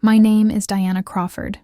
My name is Diana Crawford.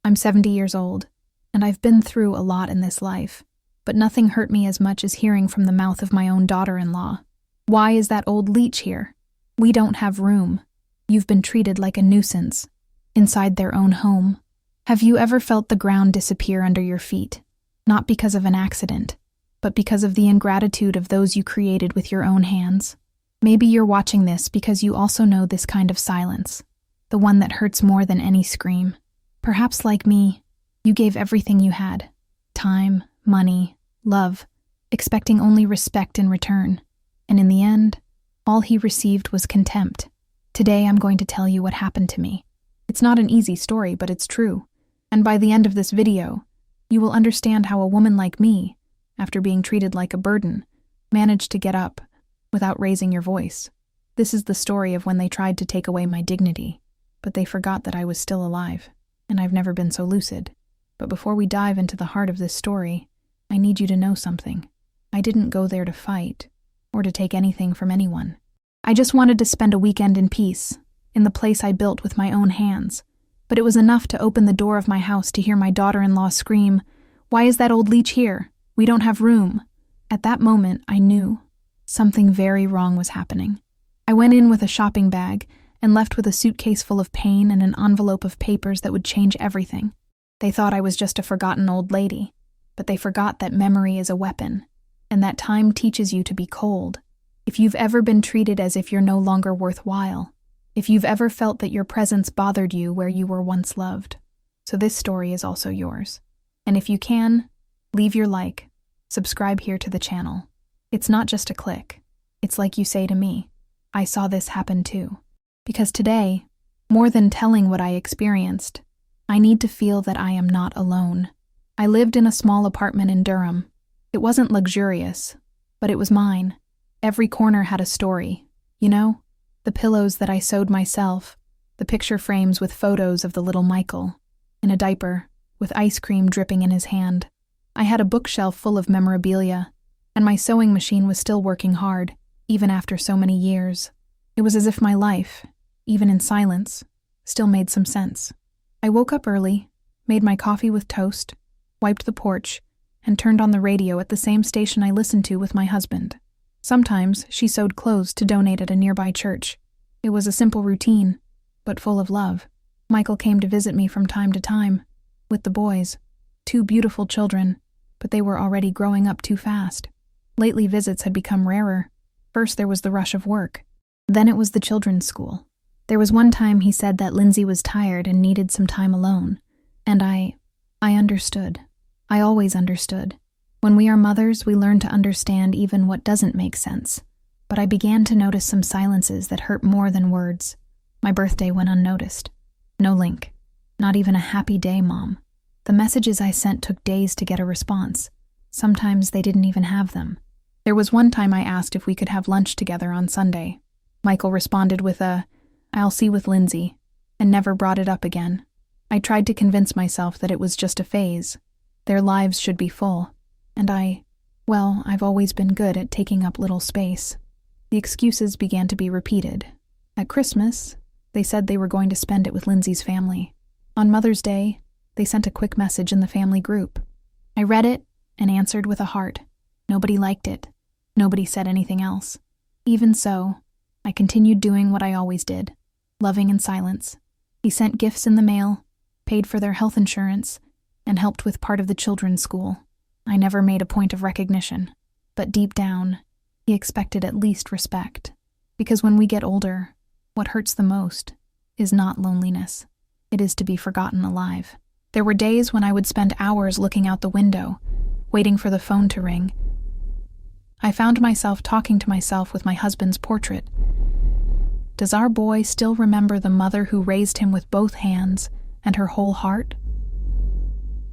I'm 70 years old, and I've been through a lot in this life, but nothing hurt me as much as hearing from the mouth of my own daughter-in-law. Why is that old Leech here? We don't have room. You've been treated like a nuisance, inside their own home. Have you ever felt the ground disappear under your feet? Not because of an accident, but because of the ingratitude of those you created with your own hands. Maybe you're watching this because you also know this kind of silence, the one that hurts more than any scream. Perhaps like me, you gave everything you had. Time, money, love, expecting only respect in return. And in the end, all he received was contempt. Today I'm going to tell you what happened to me. It's not an easy story, but it's true. And by the end of this video, you will understand how a woman like me, after being treated like a burden, managed to get up without raising your voice. This is the story of when they tried to take away my dignity, but they forgot that I was still alive, and I've never been so lucid. But before we dive into the heart of this story, I need you to know something. I didn't go there to fight, or to take anything from anyone. I just wanted to spend a weekend in peace, in the place I built with my own hands. But it was enough to open the door of my house to hear my daughter-in-law scream, "Why is that old Leech here? We don't have room." At that moment, I knew something very wrong was happening. I went in with a shopping bag and left with a suitcase full of pain and an envelope of papers that would change everything. They thought I was just a forgotten old lady, but they forgot that memory is a weapon, and that time teaches you to be cold. If you've ever been treated as if you're no longer worthwhile, if you've ever felt that your presence bothered you where you were once loved, so this story is also yours. And if you can, leave your like, subscribe here to the channel. It's not just a click. It's like you say to me, I saw this happen too. Because today, more than telling what I experienced, I need to feel that I am not alone. I lived in a small apartment in Durham. It wasn't luxurious, but it was mine. Every corner had a story. You know, the pillows that I sewed myself, the picture frames with photos of the little Michael, in a diaper, with ice cream dripping in his hand. I had a bookshelf full of memorabilia, and my sewing machine was still working hard, even after so many years. It was as if my life, even in silence, still made some sense. I woke up early, made my coffee with toast, wiped the porch, and turned on the radio at the same station I listened to with my husband. Sometimes she sewed clothes to donate at a nearby church. It was a simple routine, but full of love. Michael came to visit me from time to time, with the boys, 2 beautiful children, but they were already growing up too fast. Lately visits had become rarer. First there was the rush of work. Then it was the children's school. There was one time he said that Lindsay was tired and needed some time alone. And I understood. I always understood. When we are mothers, we learn to understand even what doesn't make sense. But I began to notice some silences that hurt more than words. My birthday went unnoticed. No link. Not even a happy day, Mom. The messages I sent took days to get a response. Sometimes they didn't even have them. There was one time I asked if we could have lunch together on Sunday. Michael responded with "I'll see with Lindsay," and never brought it up again. I tried to convince myself that it was just a phase. Their lives should be full. And I've always been good at taking up little space. The excuses began to be repeated. At Christmas, they said they were going to spend it with Lindsay's family. On Mother's Day, they sent a quick message in the family group. I read it and answered with a heart. Nobody liked it. Nobody said anything else. Even so, I continued doing what I always did, loving in silence. He sent gifts in the mail, paid for their health insurance, and helped with part of the children's school. I never made a point of recognition, but deep down, he expected at least respect. Because when we get older, what hurts the most is not loneliness. It is to be forgotten alive. There were days when I would spend hours looking out the window, waiting for the phone to ring. I found myself talking to myself with my husband's portrait. Does our boy still remember the mother who raised him with both hands and her whole heart?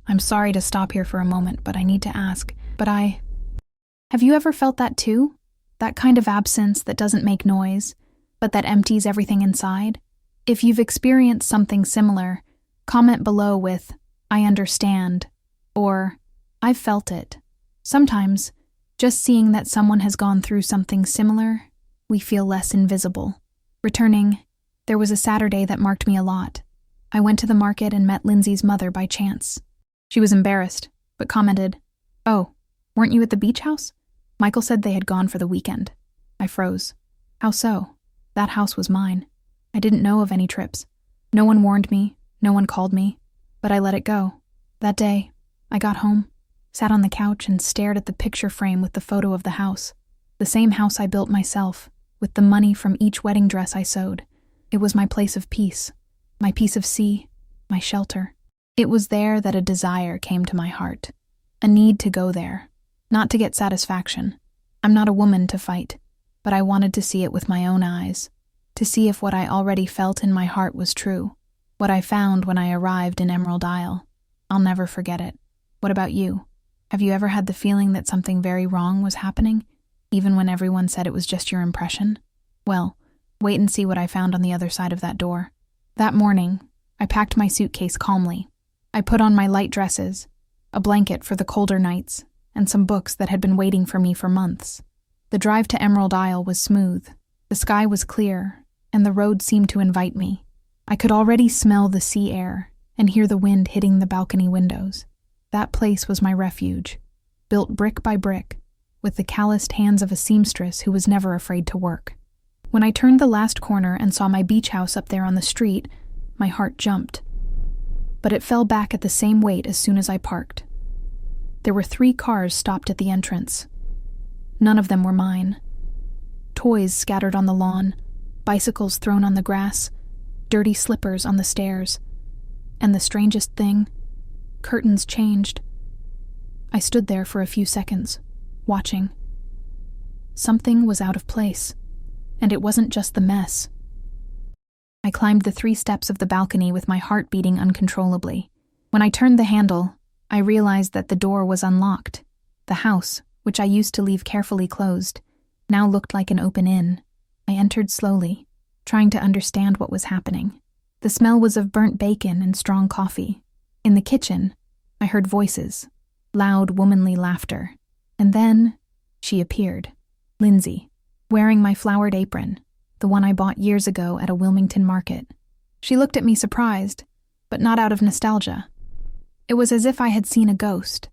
I'm sorry to stop here for a moment, but I need to ask, have you ever felt that too? That kind of absence that doesn't make noise, but that empties everything inside? If you've experienced something similar, comment below with, "I understand," or, "I've felt it." Sometimes, just seeing that someone has gone through something similar, we feel less invisible. Returning, there was a Saturday that marked me a lot. I went to the market and met Lindsay's mother by chance. She was embarrassed, but commented, "Oh, weren't you at the beach house? Michael said they had gone for the weekend." I froze. How so? That house was mine. I didn't know of any trips. No one warned me, no one called me, but I let it go. That day, I got home, sat on the couch and stared at the picture frame with the photo of the house. The same house I built myself, with the money from each wedding dress I sewed. It was my place of peace, my piece of sea, my shelter. It was there that a desire came to my heart, a need to go there, not to get satisfaction. I'm not a woman to fight, but I wanted to see it with my own eyes, to see if what I already felt in my heart was true, what I found when I arrived in Emerald Isle. I'll never forget it. What about you? Have you ever had the feeling that something very wrong was happening, even when everyone said it was just your impression? Well, wait and see what I found on the other side of that door. That morning, I packed my suitcase calmly. I put on my light dresses, a blanket for the colder nights, and some books that had been waiting for me for months. The drive to Emerald Isle was smooth, the sky was clear, and the road seemed to invite me. I could already smell the sea air and hear the wind hitting the balcony windows. That place was my refuge, built brick by brick, with the calloused hands of a seamstress who was never afraid to work. When I turned the last corner and saw my beach house up there on the street, my heart jumped. But it fell back at the same weight as soon as I parked. There were 3 cars stopped at the entrance. None of them were mine. Toys scattered on the lawn, bicycles thrown on the grass, dirty slippers on the stairs. And the strangest thing, curtains changed. I stood there for a few seconds, watching. Something was out of place, and it wasn't just the mess. I climbed the 3 steps of the balcony with my heart beating uncontrollably. When I turned the handle, I realized that the door was unlocked. The house, which I used to leave carefully closed, now looked like an open inn. I entered slowly, trying to understand what was happening. The smell was of burnt bacon and strong coffee. In the kitchen, I heard voices, loud womanly laughter. And then, she appeared, Lindsay, wearing my flowered apron, the one I bought years ago at a Wilmington market. She looked at me surprised, but not out of nostalgia. It was as if I had seen a ghost.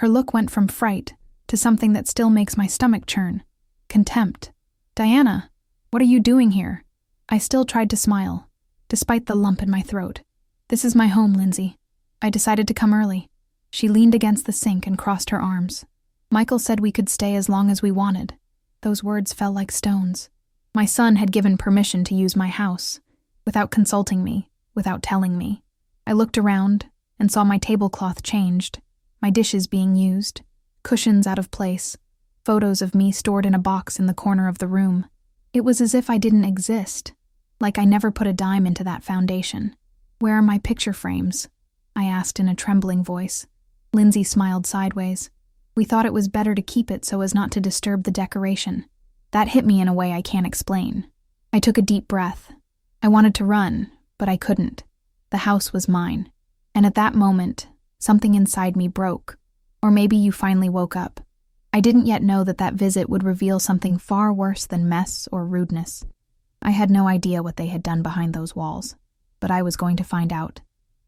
Her look went from fright to something that still makes my stomach churn. Contempt. "Diana, what are you doing here?" I still tried to smile, despite the lump in my throat. "This is my home, Lindsay. I decided to come early." She leaned against the sink and crossed her arms. "Michael said we could stay as long as we wanted." Those words fell like stones. My son had given permission to use my house, without consulting me, without telling me. I looked around and saw my tablecloth changed, my dishes being used, cushions out of place, photos of me stored in a box in the corner of the room. It was as if I didn't exist, like I never put a dime into that foundation. "Where are my picture frames?" I asked in a trembling voice. Lindsay smiled sideways. "We thought it was better to keep it so as not to disturb the decoration." That hit me in a way I can't explain. I took a deep breath. I wanted to run, but I couldn't. The house was mine. And at that moment, something inside me broke. Or maybe you finally woke up. I didn't yet know that that visit would reveal something far worse than mess or rudeness. I had no idea what they had done behind those walls, but I was going to find out.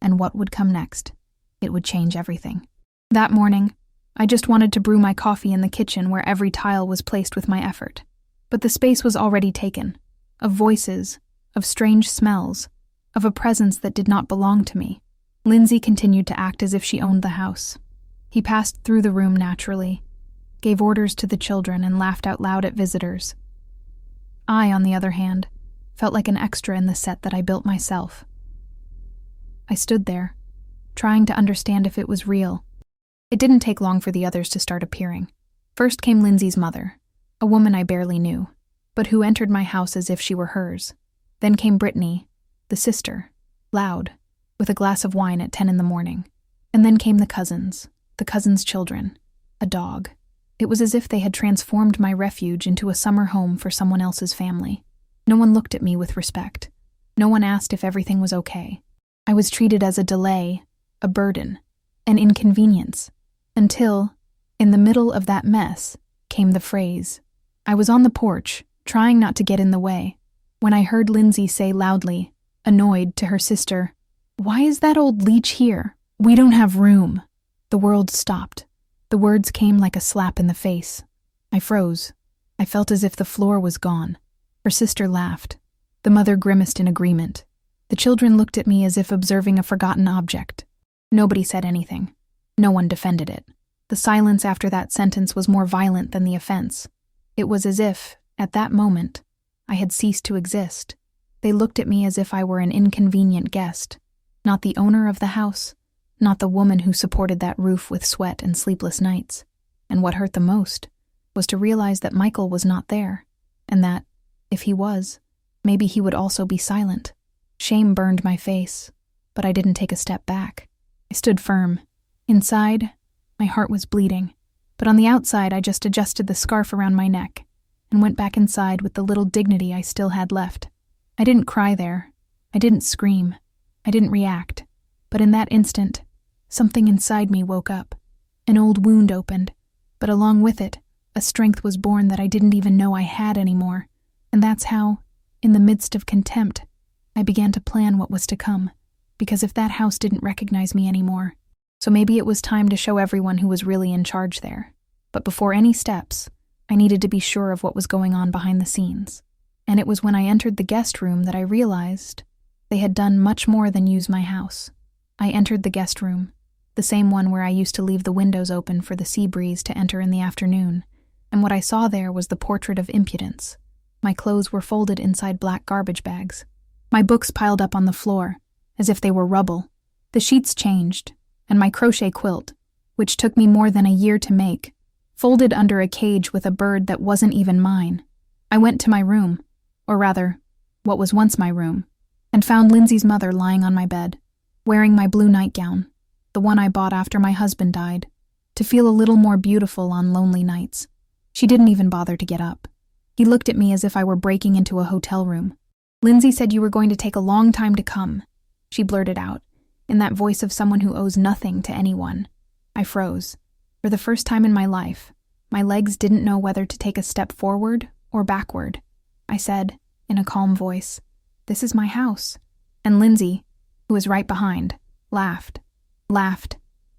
And what would come next? It would change everything. That morning, I just wanted to brew my coffee in the kitchen where every tile was placed with my effort. But the space was already taken, of voices, of strange smells, of a presence that did not belong to me. Lindsay continued to act as if she owned the house. He passed through the room naturally, gave orders to the children, and laughed out loud at visitors. I, on the other hand, felt like an extra in the set that I built myself. I stood there, trying to understand if it was real. It didn't take long for the others to start appearing. First came Lindsay's mother, a woman I barely knew, but who entered my house as if she were hers. Then came Brittany, the sister, loud, with a glass of wine at 10 in the morning. And then came the cousins' children, a dog. It was as if they had transformed my refuge into a summer home for someone else's family. No one looked at me with respect. No one asked if everything was okay. I was treated as a delay, a burden, an inconvenience, until, in the middle of that mess, came the phrase. I was on the porch, trying not to get in the way, when I heard Lindsay say loudly, annoyed, to her sister, Why is that old Leech here? We don't have room." The world stopped. The words came like a slap in the face. I froze. I felt as if the floor was gone. Her sister laughed. The mother grimaced in agreement. The children looked at me as if observing a forgotten object. Nobody said anything. No one defended it. The silence after that sentence was more violent than the offense. It was as if, at that moment, I had ceased to exist. They looked at me as if I were an inconvenient guest, not the owner of the house, not the woman who supported that roof with sweat and sleepless nights. And what hurt the most was to realize that Michael was not there, and that, if he was, maybe he would also be silent. Shame burned my face, but I didn't take a step back. I stood firm. Inside, my heart was bleeding, but on the outside I just adjusted the scarf around my neck and went back inside with the little dignity I still had left. I didn't cry there. I didn't scream. I didn't react. But in that instant, something inside me woke up. An old wound opened, but along with it, a strength was born that I didn't even know I had anymore. And that's how, in the midst of contempt, I began to plan what was to come. Because if that house didn't recognize me anymore, so maybe it was time to show everyone who was really in charge there. But before any steps, I needed to be sure of what was going on behind the scenes. And it was when I entered the guest room that I realized they had done much more than use my house. I entered the guest room, the same one where I used to leave the windows open for the sea breeze to enter in the afternoon, and what I saw there was the portrait of impudence. My clothes were folded inside black garbage bags. My books piled up on the floor, as if they were rubble. The sheets changed, and my crochet quilt, which took me more than a year to make, folded under a cage with a bird that wasn't even mine. I went to my room, or rather, what was once my room, and found Lindsay's mother lying on my bed, wearing my blue nightgown, the one I bought after my husband died, to feel a little more beautiful on lonely nights. She didn't even bother to get up. He looked at me as if I were breaking into a hotel room. "Lindsay said you were going to take a long time to come," she blurted out, in that voice of someone who owes nothing to anyone. I froze. For the first time in my life, my legs didn't know whether to take a step forward or backward. I said, in a calm voice, "This is my house." And Lindsay, who was right behind, laughed.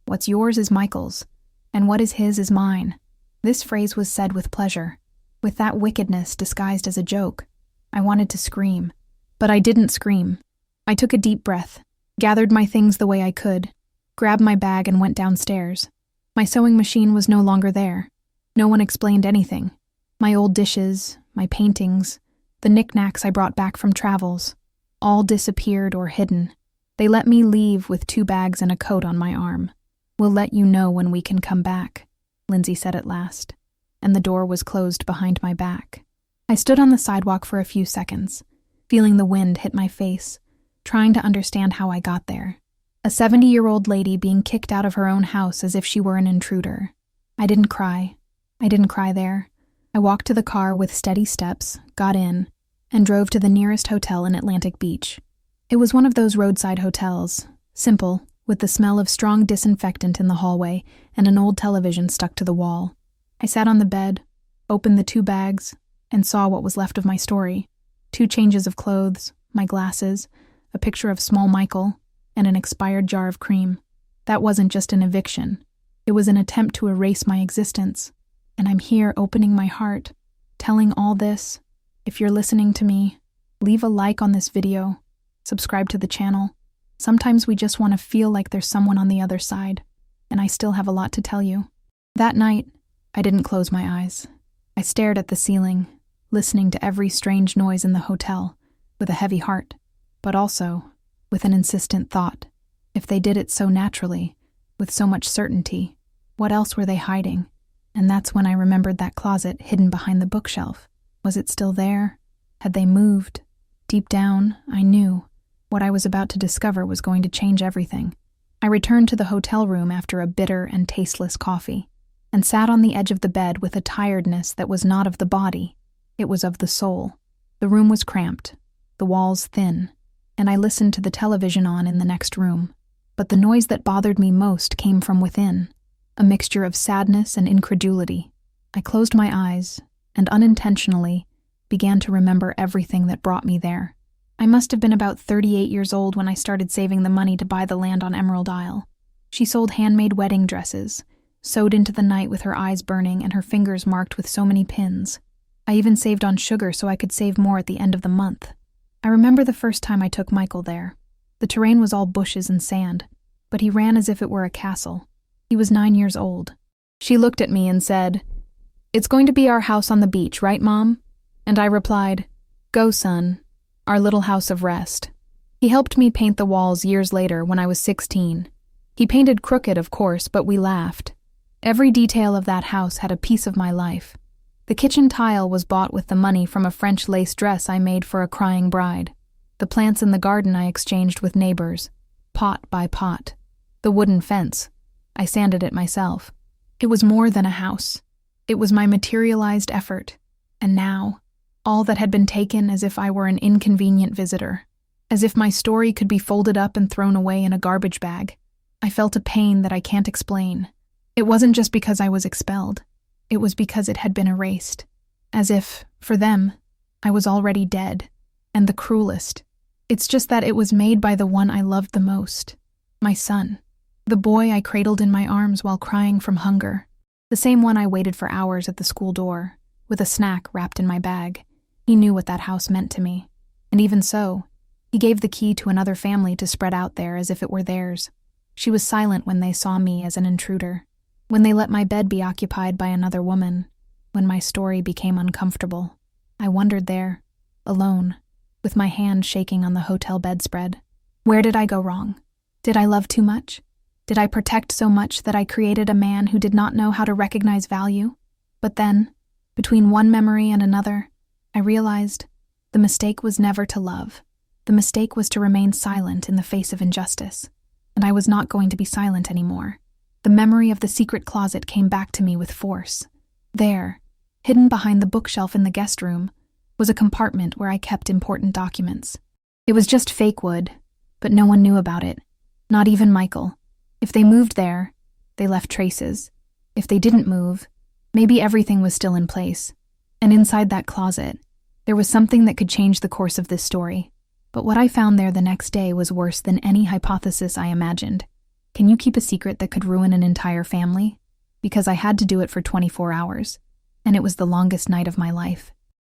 "What's yours is Michael's, and what is his is mine." This phrase was said with pleasure, with that wickedness disguised as a joke. I wanted to scream, but I didn't scream. I took a deep breath, gathered my things the way I could, grabbed my bag and went downstairs. My sewing machine was no longer there. No one explained anything. My old dishes, my paintings, the knickknacks I brought back from travels, all disappeared or hidden. They let me leave with 2 bags and a coat on my arm. "We'll let you know when we can come back," Lindsay said at last, and the door was closed behind my back. I stood on the sidewalk for a few seconds, feeling the wind hit my face, trying to understand how I got there. A 70-year-old lady being kicked out of her own house as if she were an intruder. I didn't cry. I didn't cry there. I walked to the car with steady steps, got in, and drove to the nearest hotel in Atlantic Beach. It was one of those roadside hotels, simple, with the smell of strong disinfectant in the hallway and an old television stuck to the wall. I sat on the bed, opened the 2 bags, and saw what was left of my story. 2 changes of clothes, my glasses, a picture of small Michael, and an expired jar of cream. That wasn't just an eviction. It was an attempt to erase my existence. And I'm here opening my heart, telling all this. If you're listening to me, leave a like on this video, subscribe to the channel. Sometimes we just want to feel like there's someone on the other side, and I still have a lot to tell you. That night, I didn't close my eyes. I stared at the ceiling, listening to every strange noise in the hotel, with a heavy heart, but also with an insistent thought. If they did it so naturally, with so much certainty, what else were they hiding? And that's when I remembered that closet hidden behind the bookshelf. Was it still there? Had they moved? Deep down, I knew what I was about to discover was going to change everything. I returned to the hotel room after a bitter and tasteless coffee, and sat on the edge of the bed with a tiredness that was not of the body, it was of the soul. The room was cramped, the walls thin, and I listened to the television on in the next room. But the noise that bothered me most came from within, a mixture of sadness and incredulity. I closed my eyes and unintentionally began to remember everything that brought me there. I must have been about 38 years old when I started saving the money to buy the land on Emerald Isle. She sold handmade wedding dresses, sewed into the night with her eyes burning and her fingers marked with so many pins. I even saved on sugar so I could save more at the end of the month. I remember the first time I took Michael there. The terrain was all bushes and sand, but he ran as if it were a castle. He was 9 years old. She looked at me and said, "It's going to be our house on the beach, right, Mom?" And I replied, "Go, son, our little house of rest." He helped me paint the walls years later when I was 16. He painted crooked, of course, but we laughed. Every detail of that house had a piece of my life. The kitchen tile was bought with the money from a French lace dress I made for a crying bride. The plants in the garden I exchanged with neighbors, pot by pot. The wooden fence, I sanded it myself. It was more than a house. It was my materialized effort. And now, all that had been taken as if I were an inconvenient visitor, as if my story could be folded up and thrown away in a garbage bag. I felt a pain that I can't explain. It wasn't just because I was expelled. It was because it had been erased. As if, for them, I was already dead. And the cruelest. It's just that it was made by the one I loved the most. My son. The boy I cradled in my arms while crying from hunger. The same one I waited for hours at the school door, with a snack wrapped in my bag. He knew what that house meant to me. And even so, he gave the key to another family to spread out there as if it were theirs. She was silent when they saw me as an intruder. When they let my bed be occupied by another woman, when my story became uncomfortable, I wondered there, alone, with my hand shaking on the hotel bedspread. Where did I go wrong? Did I love too much? Did I protect so much that I created a man who did not know how to recognize value? But then, between one memory and another, I realized the mistake was never to love. The mistake was to remain silent in the face of injustice. And I was not going to be silent anymore. The memory of the secret closet came back to me with force. There, hidden behind the bookshelf in the guest room, was a compartment where I kept important documents. It was just fake wood, but no one knew about it. Not even Michael. If they moved there, they left traces. If they didn't move, maybe everything was still in place. And inside that closet, there was something that could change the course of this story. But what I found there the next day was worse than any hypothesis I imagined. Can you keep a secret that could ruin an entire family? Because I had to do it for 24 hours, and it was the longest night of my life.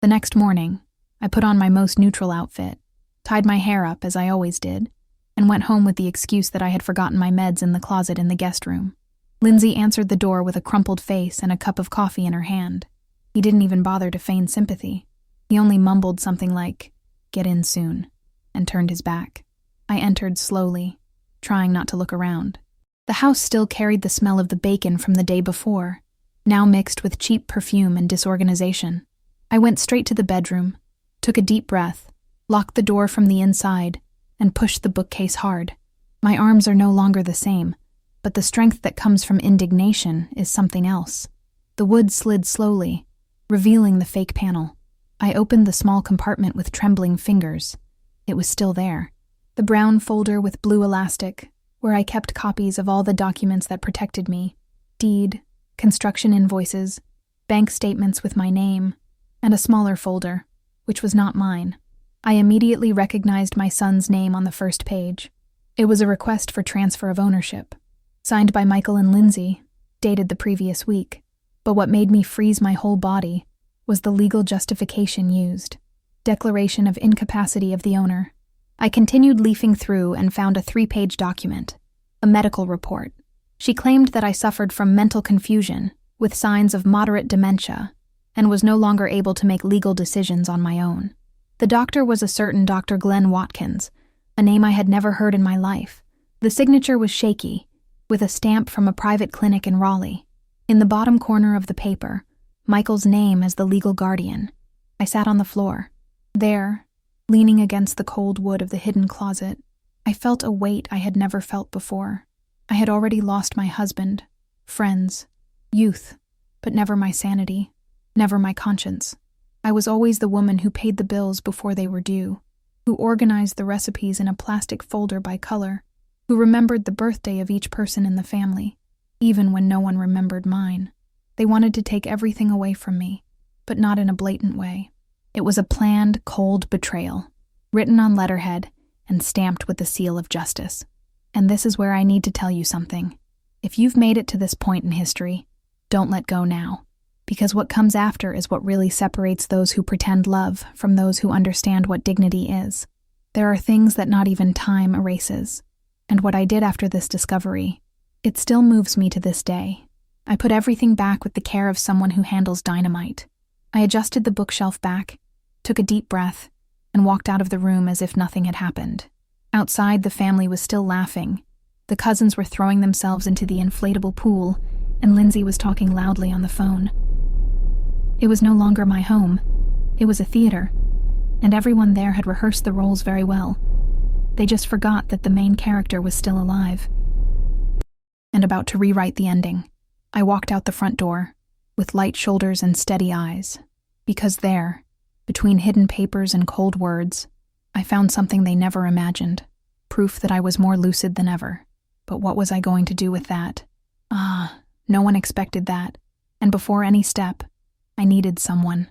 The next morning, I put on my most neutral outfit, tied my hair up as I always did, and went home with the excuse that I had forgotten my meds in the closet in the guest room. Lindsay answered the door with a crumpled face and a cup of coffee in her hand. He didn't even bother to feign sympathy. He only mumbled something like, "Get in soon," and turned his back. I entered slowly, trying not to look around. The house still carried the smell of the bacon from the day before, now mixed with cheap perfume and disorganization. I went straight to the bedroom, took a deep breath, locked the door from the inside, and pushed the bookcase hard. My arms are no longer the same, but the strength that comes from indignation is something else. The wood slid slowly, revealing the fake panel. I opened the small compartment with trembling fingers. It was still there. The brown folder with blue elastic, where I kept copies of all the documents that protected me, deed, construction invoices, bank statements with my name, and a smaller folder, which was not mine. I immediately recognized my son's name on the first page. It was a request for transfer of ownership, signed by Michael and Lindsay, dated the previous week. But what made me freeze my whole body was the legal justification used. Declaration of incapacity of the owner. I continued leafing through and found a 3-page document, a medical report. She claimed that I suffered from mental confusion, with signs of moderate dementia, and was no longer able to make legal decisions on my own. The doctor was a certain Dr. Glenn Watkins, a name I had never heard in my life. The signature was shaky, with a stamp from a private clinic in Raleigh. In the bottom corner of the paper, Michael's name as the legal guardian. I sat on the floor. There, leaning against the cold wood of the hidden closet, I felt a weight I had never felt before. I had already lost my husband, friends, youth, but never my sanity, never my conscience. I was always the woman who paid the bills before they were due, who organized the recipes in a plastic folder by color, who remembered the birthday of each person in the family, even when no one remembered mine. They wanted to take everything away from me, but not in a blatant way. It was a planned, cold betrayal. written on letterhead and stamped with the seal of justice. And this is where I need to tell you something. If you've made it to this point in history, don't let go now. Because what comes after is what really separates those who pretend love from those who understand what dignity is. There are things that not even time erases. And what I did after this discovery, it still moves me to this day. I put everything back with the care of someone who handles dynamite. I adjusted the bookshelf back, took a deep breath, and walked out of the room as if nothing had happened. Outside, the family was still laughing. The cousins were throwing themselves into the inflatable pool, and Lindsay was talking loudly on the phone. It was no longer my home. It was a theater, and everyone there had rehearsed the roles very well. They just forgot that the main character was still alive and about to rewrite the ending. I walked out the front door, with light shoulders and steady eyes, because there, between hidden papers and cold words, I found something they never imagined, proof that I was more lucid than ever. But what was I going to do with that? No one expected that, and before any step, I needed someone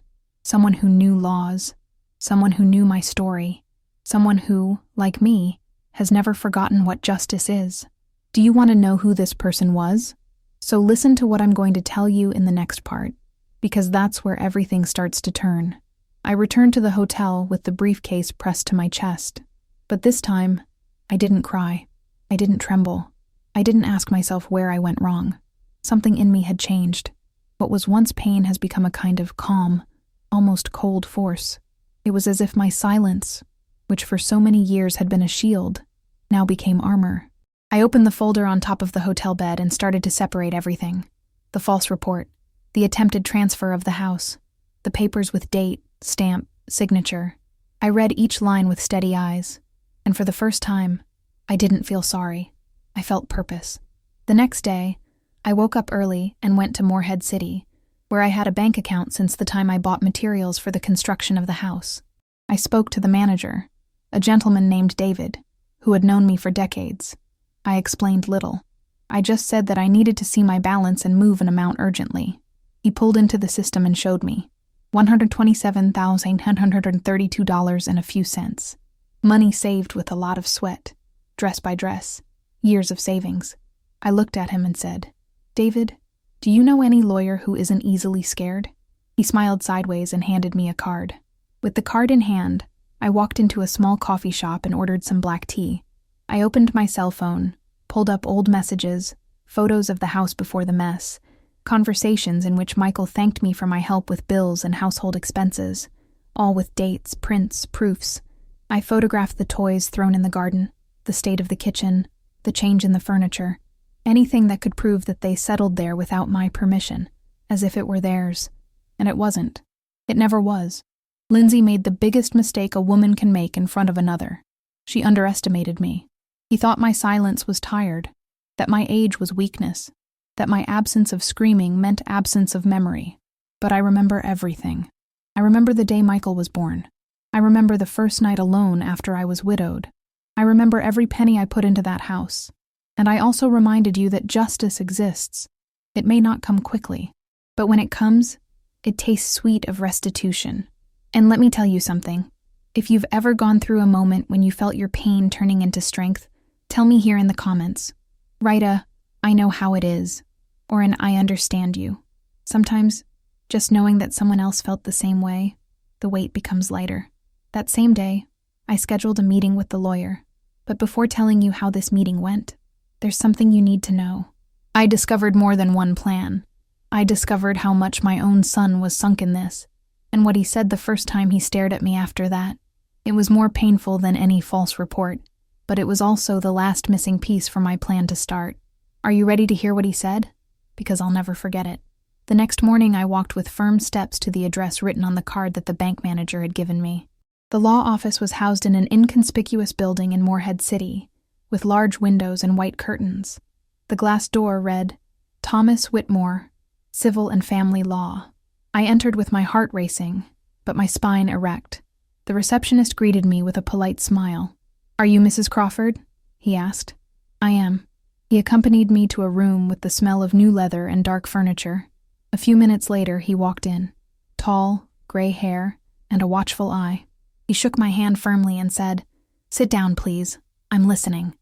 who knew laws, someone who knew my story, someone who, like me, has never forgotten what justice is. Do you want to know who this person was? So listen to what I'm going to tell you in the next part, because that's where everything starts to turn. I returned to the hotel with the briefcase pressed to my chest, but this time, I didn't cry. I didn't tremble. I didn't ask myself where I went wrong. Something in me had changed. What was once pain has become a kind of calm, almost cold force. It was as if my silence, which for so many years had been a shield, now became armor. I opened the folder on top of the hotel bed and started to separate everything. The false report, the attempted transfer of the house, the papers with date, stamp, signature. I read each line with steady eyes, and for the first time, I didn't feel sorry. I felt purpose. The next day, I woke up early and went to Morehead City, where I had a bank account since the time I bought materials for the construction of the house. I spoke to the manager, a gentleman named David, who had known me for decades. I explained little. I just said that I needed to see my balance and move an amount urgently. He pulled into the system and showed me $127,932 and a few cents. Money saved with a lot of sweat, dress by dress, years of savings. I looked at him and said, "David, do you know any lawyer who isn't easily scared?" He smiled sideways and handed me a card. With the card in hand, I walked into a small coffee shop and ordered some black tea. I opened my cell phone, pulled up old messages, photos of the house before the mess, conversations in which Michael thanked me for my help with bills and household expenses, all with dates, prints, proofs. I photographed the toys thrown in the garden, the state of the kitchen, the change in the furniture, anything that could prove that they settled there without my permission, as if it were theirs. And it wasn't. It never was. Lindsay made the biggest mistake a woman can make in front of another. She underestimated me. He thought my silence was tired, that my age was weakness, that my absence of screaming meant absence of memory. But I remember everything. I remember the day Michael was born. I remember the first night alone after I was widowed. I remember every penny I put into that house. And I also reminded you that justice exists. It may not come quickly, but when it comes, it tastes sweet of restitution. And let me tell you something. If you've ever gone through a moment when you felt your pain turning into strength, tell me here in the comments. Write a, "I know how it is," or an "I understand you." Sometimes, just knowing that someone else felt the same way, the weight becomes lighter. That same day, I scheduled a meeting with the lawyer. But before telling you how this meeting went, there's something you need to know. I discovered more than one plan. I discovered how much my own son was sunk in this, and what he said the first time he stared at me after that. It was more painful than any false report, but it was also the last missing piece for my plan to start. Are you ready to hear what he said? Because I'll never forget it. The next morning, I walked with firm steps to the address written on the card that the bank manager had given me. The law office was housed in an inconspicuous building in Morehead City, with large windows and white curtains. The glass door read, "Thomas Whitmore, Civil and Family Law." I entered with my heart racing, but my spine erect. The receptionist greeted me with a polite smile. "Are you Mrs. Crawford?" he asked. "I am." He accompanied me to a room with the smell of new leather and dark furniture. A few minutes later, he walked in, tall, gray hair, and a watchful eye. He shook my hand firmly and said, "Sit down, please. I'm listening."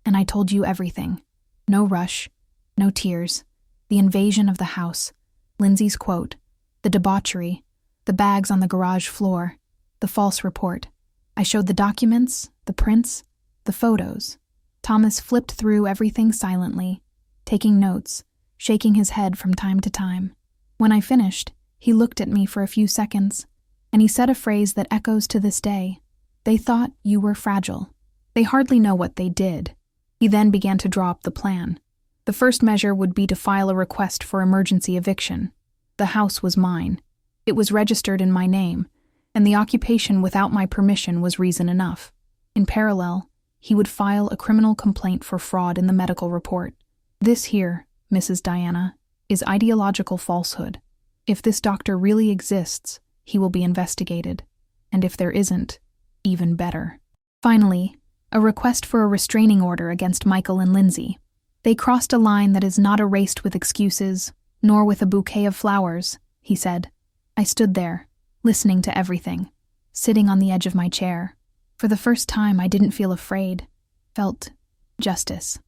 And I told you everything. No rush, no tears. The invasion of the house, Lindsay's quote, the debauchery, the bags on the garage floor, the false report. I showed the documents, the prints, the photos. Thomas flipped through everything silently, taking notes, shaking his head from time to time. When I finished, he looked at me for a few seconds, and he said a phrase that echoes to this day. "They thought you were fragile. They hardly know what they did." He then began to draw up the plan. The first measure would be to file a request for emergency eviction. The house was mine. It was registered in my name, and the occupation without my permission was reason enough. In parallel, he would file a criminal complaint for fraud in the medical report. This here, Mrs. Diana, is ideological falsehood. If this doctor really exists, he will be investigated, and if there isn't, even better. Finally, a request for a restraining order against Michael and Lindsay. They crossed a line that is not erased with excuses, nor with a bouquet of flowers, he said. I stood there, listening to everything, sitting on the edge of my chair. For the first time, I didn't feel afraid, felt justice.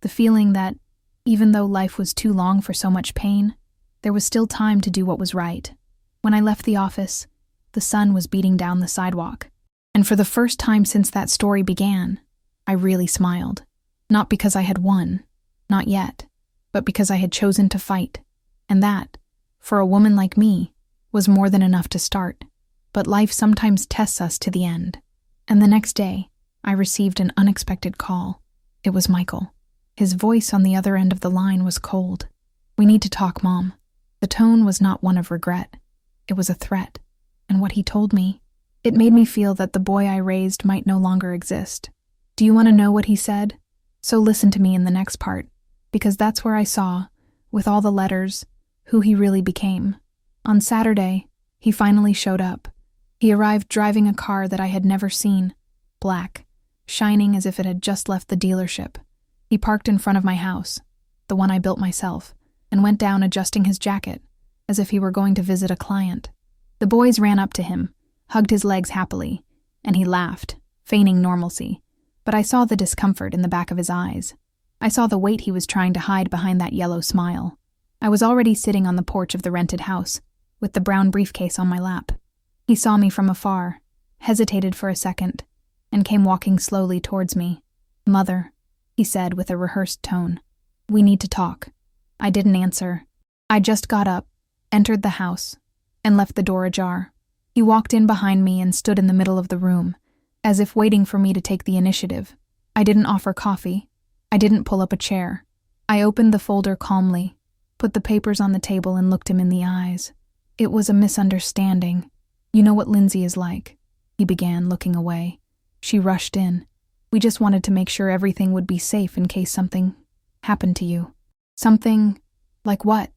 The feeling that, even though life was too long for so much pain, there was still time to do what was right. When I left the office, the sun was beating down the sidewalk. And for the first time since that story began, I really smiled. Not because I had won, not yet, but because I had chosen to fight. And that, for a woman like me, was more than enough to start. But life sometimes tests us to the end. And the next day, I received an unexpected call. It was Michael. His voice on the other end of the line was cold. "We need to talk, Mom." The tone was not one of regret. It was a threat. And what he told me, it made me feel that the boy I raised might no longer exist. Do you want to know what he said? So listen to me in the next part, because that's where I saw, with all the letters, who he really became. On Saturday, he finally showed up. He arrived driving a car that I had never seen, black, shining as if it had just left the dealership. He parked in front of my house, the one I built myself, and went down adjusting his jacket, as if he were going to visit a client. The boys ran up to him, hugged his legs happily, and he laughed, feigning normalcy. But I saw the discomfort in the back of his eyes. I saw the weight he was trying to hide behind that yellow smile. I was already sitting on the porch of the rented house, with the brown briefcase on my lap. He saw me from afar, hesitated for a second, and came walking slowly towards me. "Mother," he said with a rehearsed tone, "we need to talk." I didn't answer. I just got up, entered the house, and left the door ajar. He walked in behind me and stood in the middle of the room, as if waiting for me to take the initiative. I didn't offer coffee. I didn't pull up a chair. I opened the folder calmly, put the papers on the table and looked him in the eyes. "It was a misunderstanding. You know what Lindsay is like," he began, looking away. "She rushed in. We just wanted to make sure everything would be safe in case something happened to you." "Something like what?"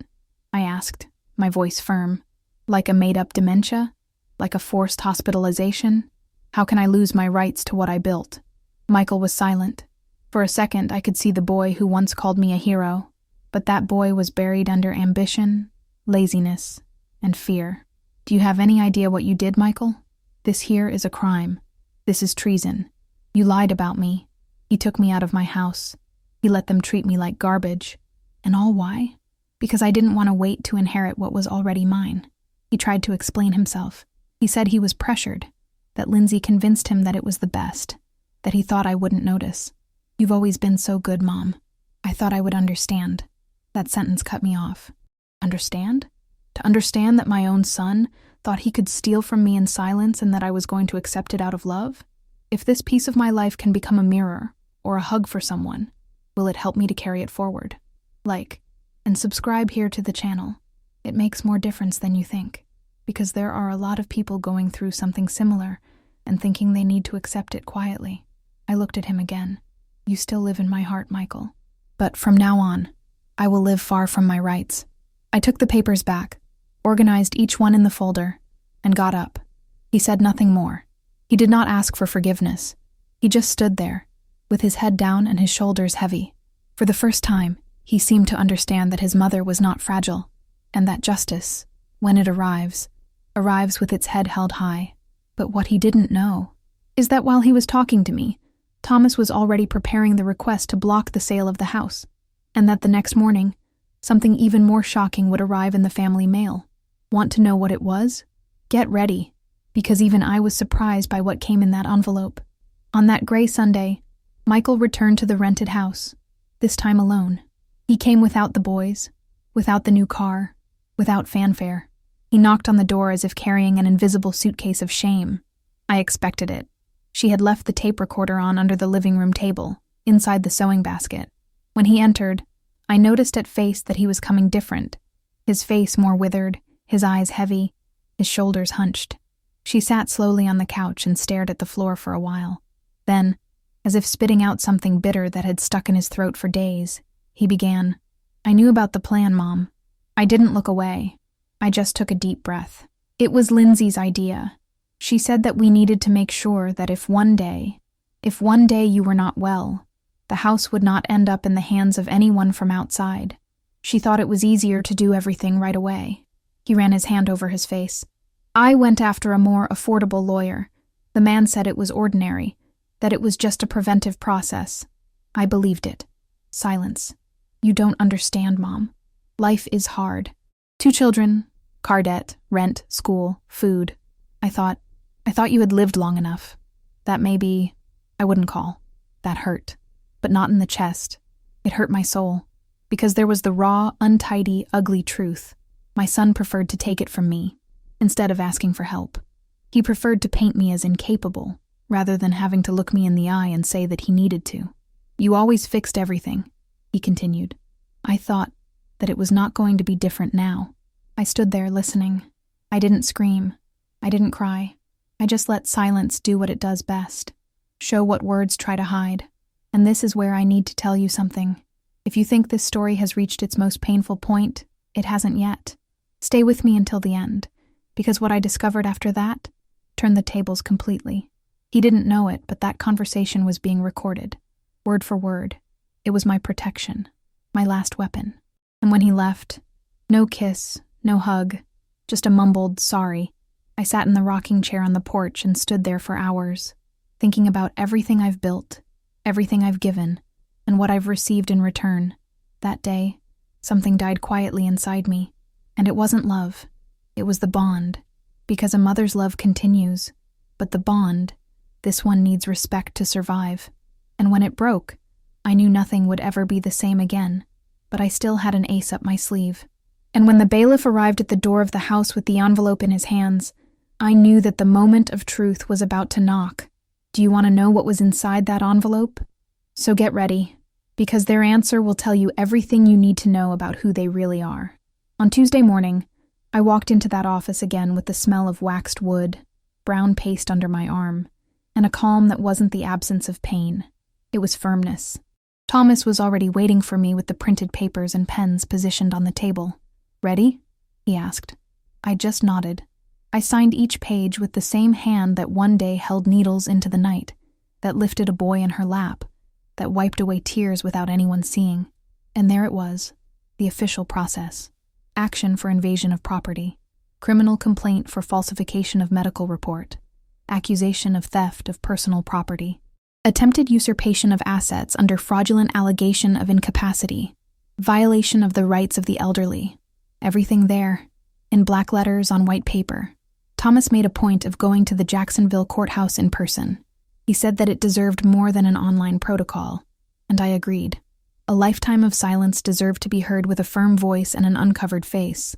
I asked, my voice firm. "Like a made-up dementia? Like a forced hospitalization? How can I lose my rights to what I built?" Michael was silent. For a second, I could see the boy who once called me a hero, but that boy was buried under ambition, laziness, and fear. "Do you have any idea what you did, Michael? This here is a crime. This is treason. You lied about me. He took me out of my house. He let them treat me like garbage. And all why? Because I didn't want to wait to inherit what was already mine." He tried to explain himself. He said he was pressured, that Lindsay convinced him that it was the best, that he thought I wouldn't notice. "You've always been so good, Mom. I thought I would understand." That sentence cut me off. Understand? To understand that my own son thought he could steal from me in silence and that I was going to accept it out of love? If this piece of my life can become a mirror or a hug for someone, will it help me to carry it forward? Like and subscribe here to the channel. It makes more difference than you think, because there are a lot of people going through something similar and thinking they need to accept it quietly. I looked at him again. "You still live in my heart, Michael. But from now on, I will live far from my rights." I took the papers back, organized each one in the folder, and got up. He said nothing more. He did not ask for forgiveness. He just stood there, with his head down and his shoulders heavy. For the first time, he seemed to understand that his mother was not fragile, and that justice, when it arrives with its head held high. But what he didn't know is that while he was talking to me, Thomas was already preparing the request to block the sale of the house, and that the next morning, something even more shocking would arrive in the family mail. Want to know what it was? Get ready, because even I was surprised by what came in that envelope. On that gray Sunday, Michael returned to the rented house, this time alone. He came without the boys, without the new car, without fanfare. He knocked on the door as if carrying an invisible suitcase of shame. I expected it. She had left the tape recorder on under the living room table, inside the sewing basket. When he entered, I noticed at face that he was coming different, his face more withered, his eyes heavy, his shoulders hunched. She sat slowly on the couch and stared at the floor for a while. Then, as if spitting out something bitter that had stuck in his throat for days, he began, "I knew about the plan, Mom. I didn't look away. I just took a deep breath. It was Lindsay's idea. She said that we needed to make sure that if one day you were not well, the house would not end up in the hands of anyone from outside. She thought it was easier to do everything right away." He ran his hand over his face. "I went after a more affordable lawyer. The man said it was ordinary, that it was just a preventive process. I believed it." Silence. "You don't understand, Mom. Life is hard. 2 children, car debt, rent, school, food. I thought you had lived long enough. That maybe I wouldn't call. That hurt. But not in the chest. It hurt my soul. Because there was the raw, untidy, ugly truth. My son preferred to take it from me, instead of asking for help. He preferred to paint me as incapable, rather than having to look me in the eye and say that he needed to. You always fixed everything," he continued. I thought that it was not going to be different now. I stood there listening. I didn't scream. I didn't cry. I just let silence do what it does best. Show what words try to hide. And this is where I need to tell you something. If you think this story has reached its most painful point, it hasn't yet. Stay with me until the end, because what I discovered after that turned the tables completely. He didn't know it, but that conversation was being recorded, word for word. It was my protection, my last weapon. And when he left, no kiss, no hug, just a mumbled sorry. I sat in the rocking chair on the porch and stood there for hours, thinking about everything I've built, everything I've given, and what I've received in return. That day, something died quietly inside me, and it wasn't love. It was the bond, because a mother's love continues, but the bond, this one needs respect to survive. And when it broke, I knew nothing would ever be the same again, but I still had an ace up my sleeve. And when the bailiff arrived at the door of the house with the envelope in his hands, I knew that the moment of truth was about to knock. Do you want to know what was inside that envelope? So get ready, because their answer will tell you everything you need to know about who they really are. On Tuesday morning, I walked into that office again with the smell of waxed wood, brown paste under my arm, and a calm that wasn't the absence of pain. It was firmness. Thomas was already waiting for me with the printed papers and pens positioned on the table. "Ready?" he asked. I just nodded. I signed each page with the same hand that one day held needles into the night, that lifted a boy in her lap, that wiped away tears without anyone seeing. And there it was, the official process. Action for invasion of property. Criminal complaint for falsification of medical report. Accusation of theft of personal property. Attempted usurpation of assets under fraudulent allegation of incapacity. Violation of the rights of the elderly. Everything there, in black letters on white paper. Thomas made a point of going to the Jacksonville courthouse in person. He said that it deserved more than an online protocol, and I agreed. A lifetime of silence deserved to be heard with a firm voice and an uncovered face.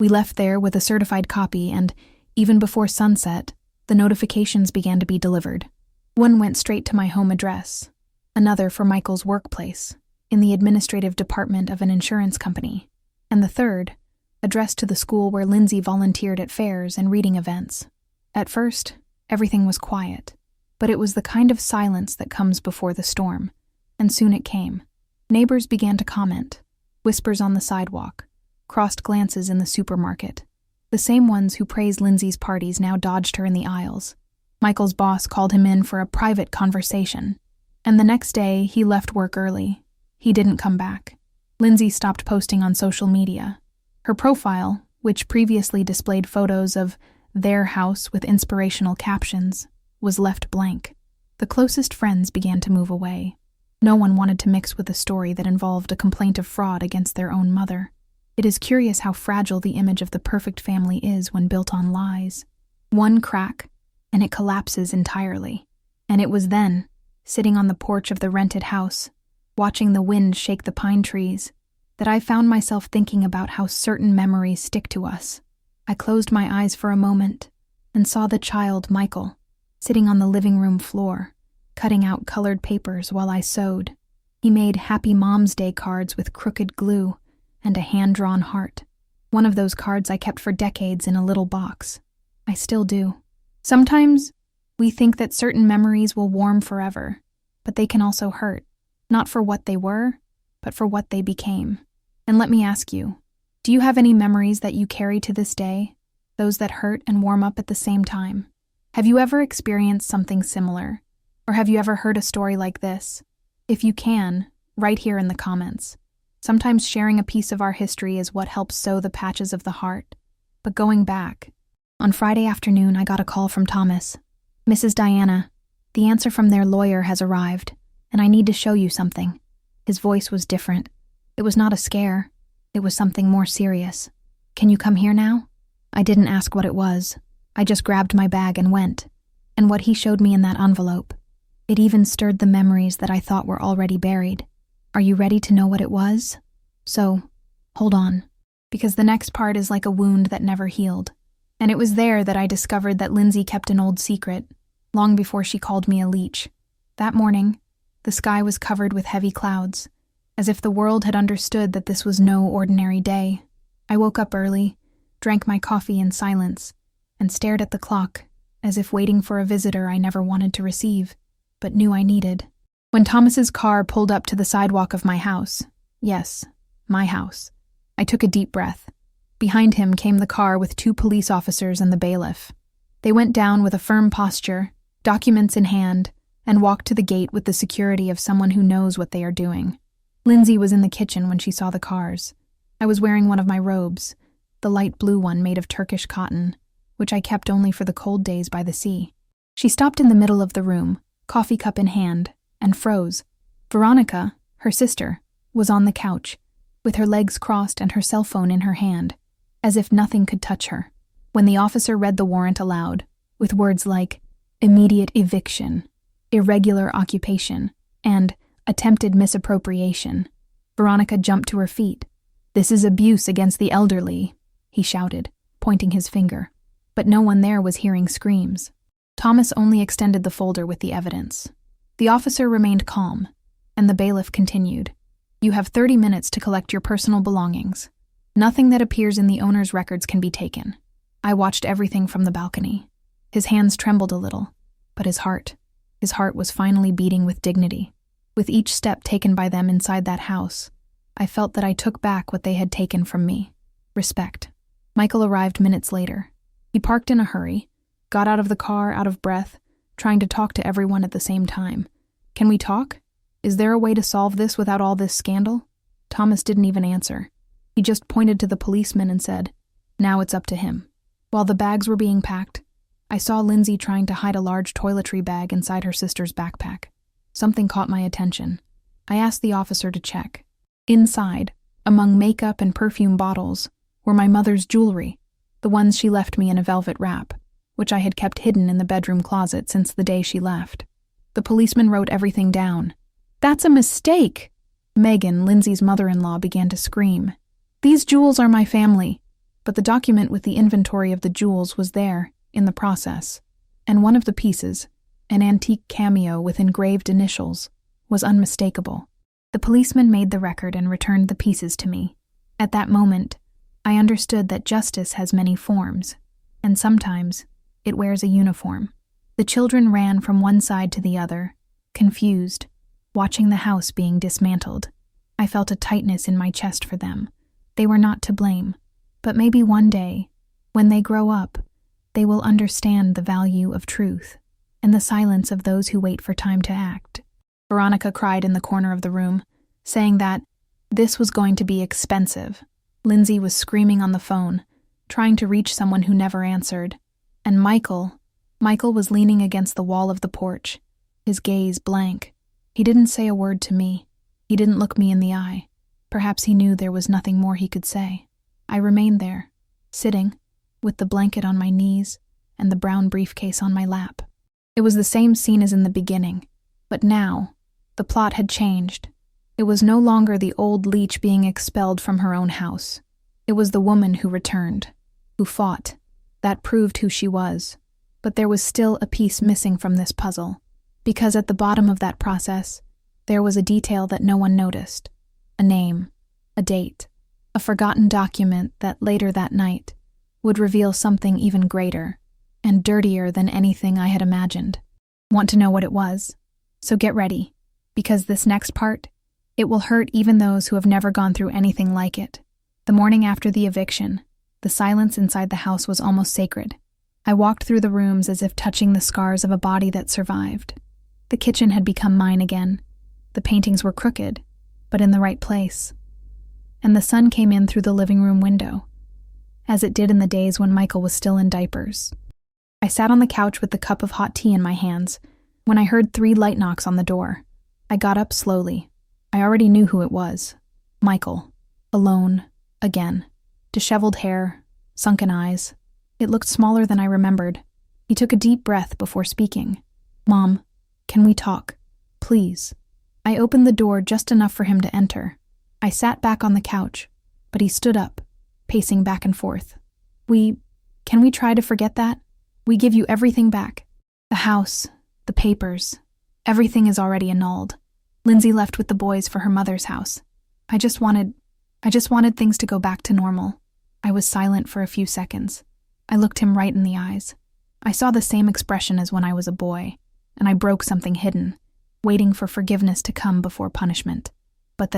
We left there with a certified copy, and, even before sunset, the notifications began to be delivered. One went straight to my home address, another for Michael's workplace, in the administrative department of an insurance company, and the third, addressed to the school where Lindsay volunteered at fairs and reading events. At first, everything was quiet, but it was the kind of silence that comes before the storm, and soon it came. Neighbors began to comment, whispers on the sidewalk, crossed glances in the supermarket. The same ones who praised Lindsay's parties now dodged her in the aisles. Michael's boss called him in for a private conversation, and the next day he left work early. He didn't come back. Lindsay stopped posting on social media. Her profile, which previously displayed photos of their house with inspirational captions, was left blank. The closest friends began to move away. No one wanted to mix with a story that involved a complaint of fraud against their own mother. It is curious how fragile the image of the perfect family is when built on lies. One crack, and it collapses entirely. And it was then, sitting on the porch of the rented house, watching the wind shake the pine trees, that I found myself thinking about how certain memories stick to us. I closed my eyes for a moment and saw the child, Michael, sitting on the living room floor, cutting out colored papers while I sewed. He made Happy Mom's Day cards with crooked glue and a hand-drawn heart. One of those cards I kept for decades in a little box. I still do. Sometimes we think that certain memories will warm forever, but they can also hurt, not for what they were, but for what they became. And let me ask you, do you have any memories that you carry to this day, those that hurt and warm up at the same time? Have you ever experienced something similar? Or have you ever heard a story like this? If you can, write here in the comments. Sometimes sharing a piece of our history is what helps sew the patches of the heart. But going back, on Friday afternoon I got a call from Thomas. Mrs. Diana, the answer from their lawyer has arrived, and I need to show you something. His voice was different. It was not a scare. It was something more serious. Can you come here now? I didn't ask what it was. I just grabbed my bag and went. And what he showed me in that envelope, it even stirred the memories that I thought were already buried. Are you ready to know what it was? So, hold on, because the next part is like a wound that never healed. And it was there that I discovered that Lindsay kept an old secret, long before she called me a leech. That morning, the sky was covered with heavy clouds, as if the world had understood that this was no ordinary day. I woke up early, drank my coffee in silence, and stared at the clock, as if waiting for a visitor I never wanted to receive, but knew I needed. When Thomas's car pulled up to the sidewalk of my house, yes, my house, I took a deep breath. Behind him came the car with 2 police officers and the bailiff. They went down with a firm posture, documents in hand, and walked to the gate with the security of someone who knows what they are doing. Lindsay was in the kitchen when she saw the cars. I was wearing one of my robes, the light blue one made of Turkish cotton, which I kept only for the cold days by the sea. She stopped in the middle of the room, coffee cup in hand, and froze. Veronica, her sister, was on the couch, with her legs crossed and her cell phone in her hand, as if nothing could touch her. When the officer read the warrant aloud, with words like immediate eviction, irregular occupation, and attempted misappropriation, Veronica jumped to her feet. "This is abuse against the elderly," he shouted, pointing his finger. But no one there was hearing screams. Thomas only extended the folder with the evidence. The officer remained calm, and the bailiff continued. "You have 30 minutes to collect your personal belongings. Nothing that appears in the owner's records can be taken." I watched everything from the balcony. His hands trembled a little, but his heart was finally beating with dignity. With each step taken by them inside that house, I felt that I took back what they had taken from me. Respect. Michael arrived minutes later. He parked in a hurry, got out of the car out of breath, trying to talk to everyone at the same time. "Can we talk? Is there a way to solve this without all this scandal?" Thomas didn't even answer. He just pointed to the policeman and said, "Now it's up to him." While the bags were being packed, I saw Lindsay trying to hide a large toiletry bag inside her sister's backpack. Something caught my attention. I asked the officer to check. Inside, among makeup and perfume bottles, were my mother's jewelry, the ones she left me in a velvet wrap, which I had kept hidden in the bedroom closet since the day she left. The policeman wrote everything down. "That's a mistake!" Megan, Lindsay's mother-in-law, began to scream. "These jewels are my family." But the document with the inventory of the jewels was there, in the process, and one of the pieces, an antique cameo with engraved initials, was unmistakable. The policeman made the record and returned the pieces to me. At that moment, I understood that justice has many forms, and sometimes it wears a uniform. The children ran from one side to the other, confused, watching the house being dismantled. I felt a tightness in my chest for them. They were not to blame, but maybe one day, when they grow up, they will understand the value of truth and the silence of those who wait for time to act. Veronica cried in the corner of the room, saying that this was going to be expensive. Lindsay was screaming on the phone, trying to reach someone who never answered, And Michael was leaning against the wall of the porch, his gaze blank. He didn't say a word to me. He didn't look me in the eye. Perhaps he knew there was nothing more he could say. I remained there, sitting, with the blanket on my knees and the brown briefcase on my lap. It was the same scene as in the beginning, but now, the plot had changed. It was no longer the old Leech being expelled from her own house. It was the woman who returned, who fought. That proved who she was. But there was still a piece missing from this puzzle, because at the bottom of that process, there was a detail that no one noticed. A name, a date, a forgotten document that later that night would reveal something even greater and dirtier than anything I had imagined. Want to know what it was? So get ready, because this next part, it will hurt even those who have never gone through anything like it. The morning after the eviction, the silence inside the house was almost sacred. I walked through the rooms as if touching the scars of a body that survived. The kitchen had become mine again. The paintings were crooked, but in the right place. And the sun came in through the living room window, as it did in the days when Michael was still in diapers. I sat on the couch with the cup of hot tea in my hands when I heard 3 light knocks on the door. I got up slowly. I already knew who it was. Michael. Alone. Again. Disheveled hair. Sunken eyes. It looked smaller than I remembered. He took a deep breath before speaking. "Mom, can we talk? Please." I opened the door just enough for him to enter. I sat back on the couch, but he stood up, pacing back and forth. Can we try to forget that? We give you everything back. The house, the papers, everything is already annulled. Lindsay left with the boys for her mother's house. I just wanted things to go back to normal. I was silent for a few seconds. I looked him right in the eyes. I saw the same expression as when I was a boy, and I broke something hidden, waiting for forgiveness to come before punishment. But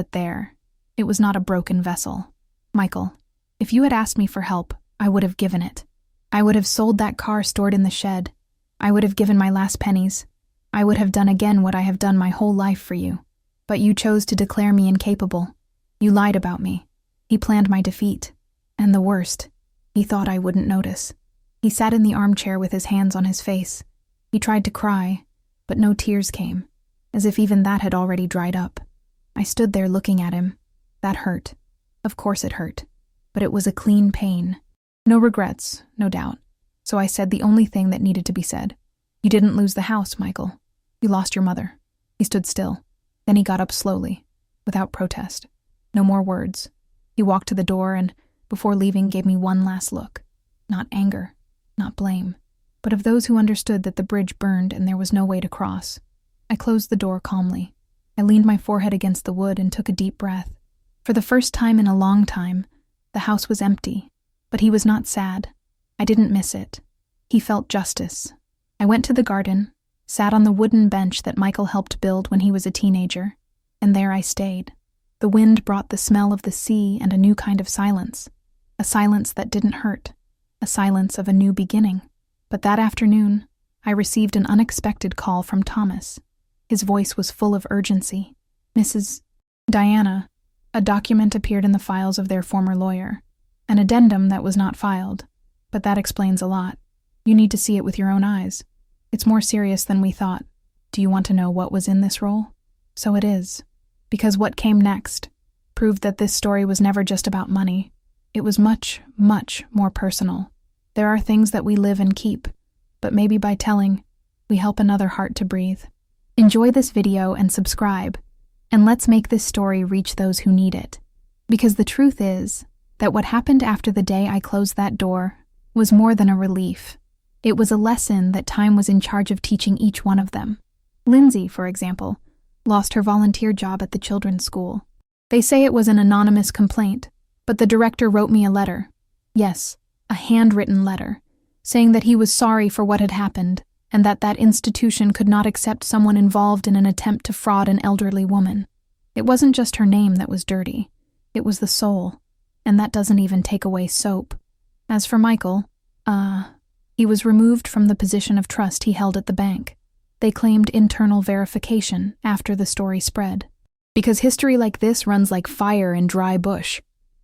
it was not a broken vessel. Michael, if you had asked me for help, I would have given it. I would have sold that car stored in the shed. I would have given my last pennies. I would have done again what I have done my whole life for you. But you chose to declare me incapable. You lied about me. He planned my defeat. And the worst, he thought I wouldn't notice. He sat in the armchair with his hands on his face. He tried to cry, but no tears came, as if even that had already dried up. I stood there looking at him. That hurt. Of course it hurt. But it was a clean pain. No regrets, no doubt. So I said the only thing that needed to be said. You didn't lose the house, Michael. You lost your mother. He stood still. Then he got up slowly, without protest. No more words. He walked to the door and, before leaving, gave me one last look. Not anger, not blame, but of those who understood that the bridge burned and there was no way to cross. I closed the door calmly. I leaned my forehead against the wood and took a deep breath. For the first time in a long time, the house was empty, but he was not sad. I didn't miss it. He felt justice. I went to the garden, sat on the wooden bench that Michael helped build when he was a teenager, and there I stayed. The wind brought the smell of the sea and a new kind of silence, a silence that didn't hurt, a silence of a new beginning. But that afternoon, I received an unexpected call from Thomas. His voice was full of urgency. "Mrs. Diana," a document appeared in the files of their former lawyer, an addendum that was not filed, but that explains a lot. You need to see it with your own eyes. It's more serious than we thought. Do you want to know what was in this roll? So it is. Because what came next proved that this story was never just about money. It was much, much more personal. There are things that we live and keep, but maybe by telling, we help another heart to breathe. Enjoy this video and subscribe, and let's make this story reach those who need it. Because the truth is that what happened after the day I closed that door was more than a relief. It was a lesson that time was in charge of teaching each one of them. Lindsay, for example, lost her volunteer job at the children's school. They say it was an anonymous complaint, but the director wrote me a letter. Yes, a handwritten letter, saying that he was sorry for what had happened and that institution could not accept someone involved in an attempt to fraud an elderly woman. It wasn't just her name that was dirty. It was the soul, and that doesn't even take away soap. As for Michael, he was removed from the position of trust he held at the bank. They claimed internal verification after the story spread. Because history like this runs like fire in dry bush.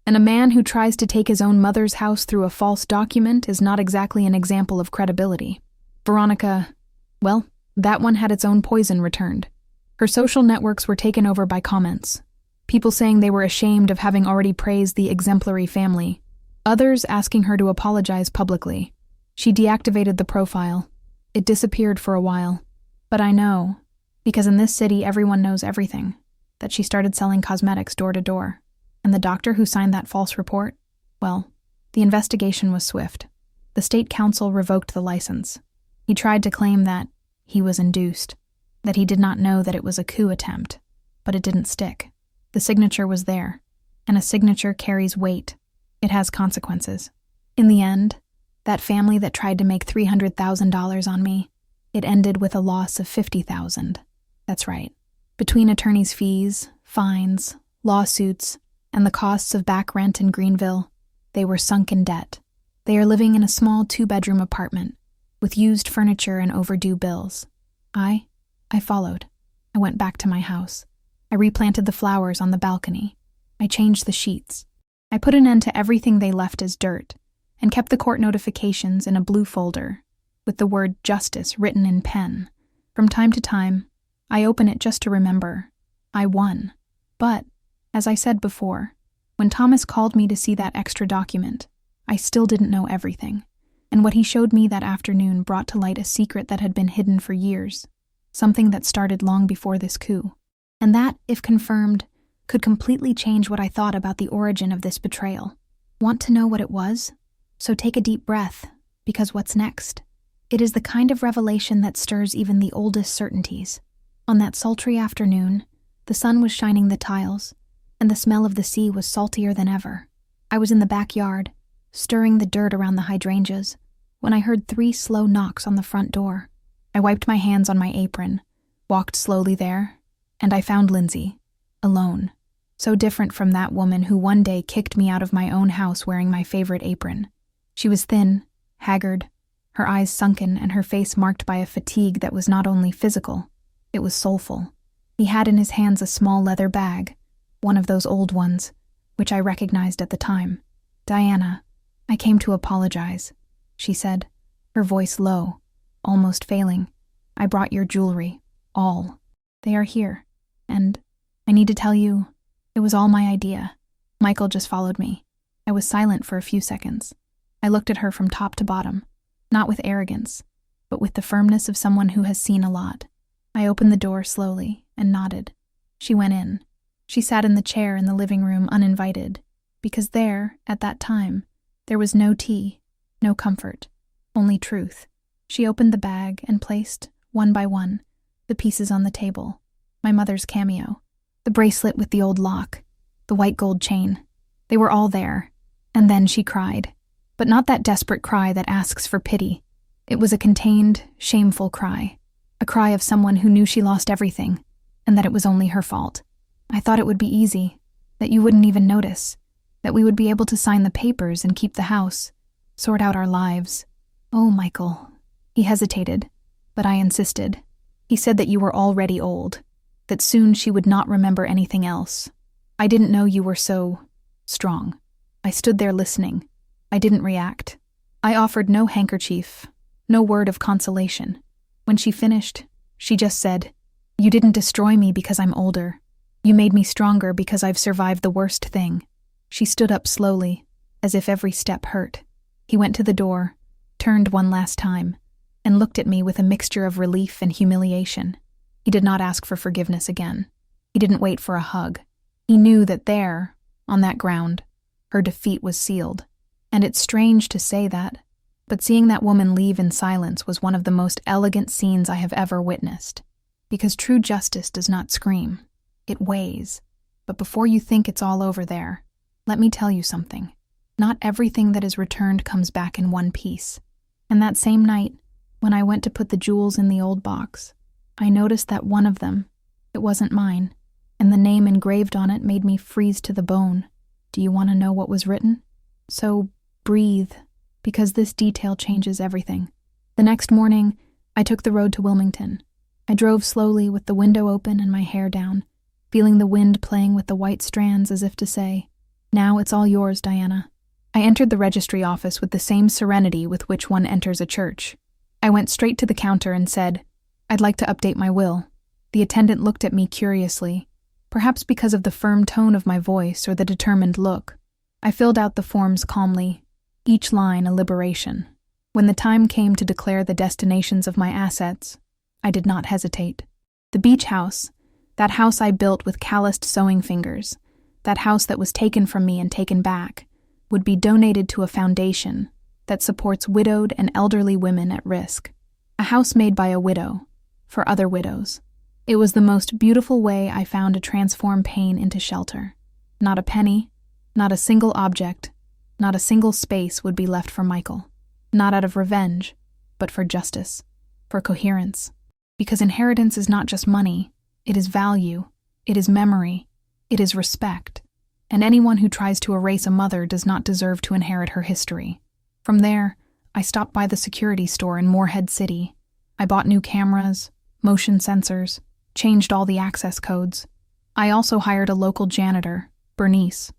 And a man who tries to take his own mother's house through a false document is not exactly an example of credibility. Veronica, well, that one had its own poison returned. Her social networks were taken over by comments. People saying they were ashamed of having already praised the exemplary family. Others asking her to apologize publicly. She deactivated the profile. It disappeared for a while. But I know, because in this city everyone knows everything, that she started selling cosmetics door to door. And the doctor who signed that false report? Well, the investigation was swift. The state council revoked the license. He tried to claim that he was induced, that he did not know that it was a coup attempt, but it didn't stick. The signature was there, and a signature carries weight. It has consequences. In the end, that family that tried to make $300,000 on me, it ended with a loss of $50,000. That's right. Between attorney's fees, fines, lawsuits, and the costs of back rent in Greenville, they were sunk in debt. They are living in a small 2-bedroom apartment with used furniture and overdue bills. I followed. I went back to my house. I replanted the flowers on the balcony. I changed the sheets. I put an end to everything they left as dirt and kept the court notifications in a blue folder with the word justice written in pen. From time to time, I open it just to remember. I won. But as I said before, when Thomas called me to see that extra document, I still didn't know everything, and what he showed me that afternoon brought to light a secret that had been hidden for years, something that started long before this coup, and that, if confirmed, could completely change what I thought about the origin of this betrayal. Want to know what it was? So take a deep breath, because what's next? It is the kind of revelation that stirs even the oldest certainties. On that sultry afternoon, the sun was shining the tiles, and the smell of the sea was saltier than ever. I was in the backyard, stirring the dirt around the hydrangeas, when I heard 3 slow knocks on the front door. I wiped my hands on my apron, walked slowly there, and I found Lindsay, alone, so different from that woman who one day kicked me out of my own house wearing my favorite apron. She was thin, haggard, her eyes sunken and her face marked by a fatigue that was not only physical, it was soulful. He had in his hands a small leather bag, one of those old ones, which I recognized at the time. "Diana, I came to apologize," she said, her voice low, almost failing. "I brought your jewelry, all. They are here, and I need to tell you, it was all my idea. Michael just followed me." I was silent for a few seconds. I looked at her from top to bottom, not with arrogance, but with the firmness of someone who has seen a lot. I opened the door slowly and nodded. She went in. She sat in the chair in the living room uninvited, because there, at that time, there was no tea, no comfort, only truth. She opened the bag and placed, one by one, the pieces on the table. My mother's cameo, the bracelet with the old lock, the white gold chain. They were all there. And then she cried. But not that desperate cry that asks for pity. It was a contained, shameful cry. A cry of someone who knew she lost everything, and that it was only her fault. I thought it would be easy, that you wouldn't even notice, that we would be able to sign the papers and keep the house, sort out our lives. "Oh, Michael." He hesitated, but I insisted. He said that you were already old, that soon she would not remember anything else. I didn't know you were so strong. I stood there listening. I didn't react. I offered no handkerchief, no word of consolation. When she finished, she just said, "You didn't destroy me because I'm older. You made me stronger because I've survived the worst thing." She stood up slowly, as if every step hurt. He went to the door, turned one last time, and looked at me with a mixture of relief and humiliation. He did not ask for forgiveness again. He didn't wait for a hug. He knew that there, on that ground, her defeat was sealed. And it's strange to say that, but seeing that woman leave in silence was one of the most elegant scenes I have ever witnessed. Because true justice does not scream. It weighs. But before you think it's all over there, let me tell you something. Not everything that is returned comes back in one piece. And that same night, when I went to put the jewels in the old box, I noticed that one of them, it wasn't mine, and the name engraved on it made me freeze to the bone. Do you want to know what was written? So breathe, because this detail changes everything. The next morning, I took the road to Wilmington. I drove slowly with the window open and my hair down, feeling the wind playing with the white strands as if to say, Now it's all yours, Diana. I entered the registry office with the same serenity with which one enters a church. I went straight to the counter and said, "I'd like to update my will." The attendant looked at me curiously, perhaps because of the firm tone of my voice or the determined look. I filled out the forms calmly, each line a liberation. When the time came to declare the destinations of my assets, I did not hesitate. The beach house, that house I built with calloused sewing fingers, that house that was taken from me and taken back, would be donated to a foundation that supports widowed and elderly women at risk. A house made by a widow, for other widows. It was the most beautiful way I found to transform pain into shelter. Not a penny, not a single object, not a single space would be left for Michael. Not out of revenge, but for justice, for coherence. Because inheritance is not just money, it is value, it is memory, it is respect. And anyone who tries to erase a mother does not deserve to inherit her history. From there, I stopped by the security store in Moorhead City. I bought new cameras, motion sensors, changed all the access codes. I also hired a local janitor, Bernice,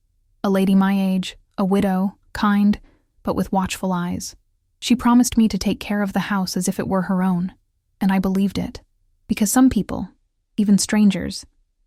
a lady my age, a widow, kind, but with watchful eyes. She promised me to take care of the house as if it were her own, and I believed it, because some people, even strangers,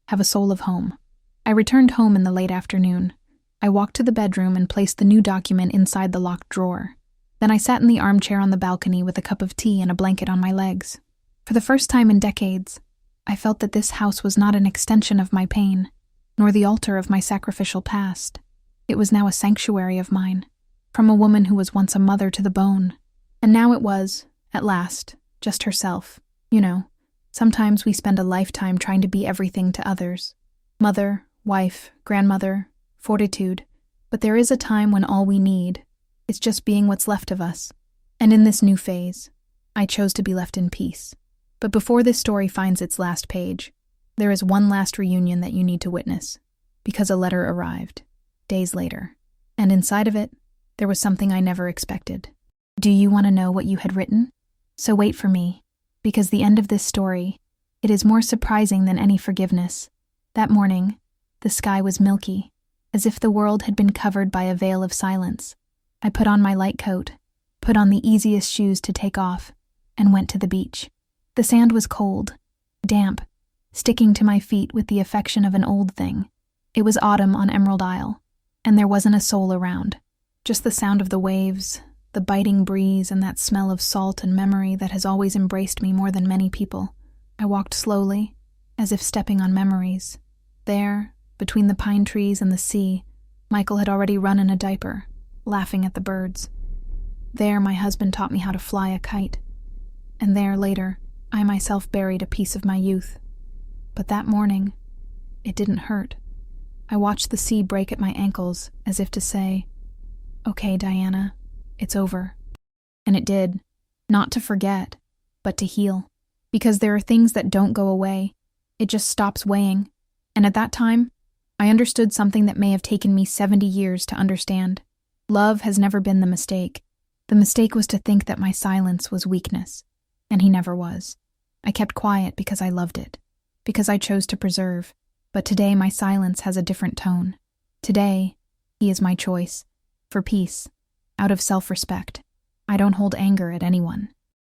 have a soul of home. I returned home in the late afternoon. I walked to the bedroom and placed the new document inside the locked drawer. Then I sat in the armchair on the balcony with a cup of tea and a blanket on my legs. For the first time in decades, I felt that this house was not an extension of my pain, nor the altar of my sacrificial past. It was now a sanctuary of mine, from a woman who was once a mother to the bone. And now it was, at last, just herself. You know, sometimes we spend a lifetime trying to be everything to others. Mother, wife, grandmother, fortitude. But there is a time when all we need is just being what's left of us. And in this new phase, I chose to be left in peace. But before this story finds its last page, there is one last reunion that you need to witness, because a letter arrived, days later, and inside of it, there was something I never expected. Do you want to know what you had written? So wait for me, because the end of this story, it is more surprising than any forgiveness. That morning, the sky was milky, as if the world had been covered by a veil of silence. I put on my light coat, put on the easiest shoes to take off, and went to the beach. The sand was cold, damp, sticking to my feet with the affection of an old thing. It was autumn on Emerald Isle, and there wasn't a soul around. Just the sound of the waves, the biting breeze, and that smell of salt and memory that has always embraced me more than many people. I walked slowly, as if stepping on memories. There, between the pine trees and the sea, Michael had already run in a diaper, laughing at the birds. There, my husband taught me how to fly a kite. And there, later, I myself buried a piece of my youth. But that morning, it didn't hurt. I watched the sea break at my ankles, as if to say, "Okay, Diana, it's over." And it did, not to forget, but to heal. Because there are things that don't go away. It just stops weighing. And at that time, I understood something that may have taken me 70 years to understand. Love has never been the mistake. The mistake was to think that my silence was weakness. And he never was. I kept quiet because I loved it, because I chose to preserve. But today my silence has a different tone. Today, he is my choice, for peace, out of self-respect. I don't hold anger at anyone.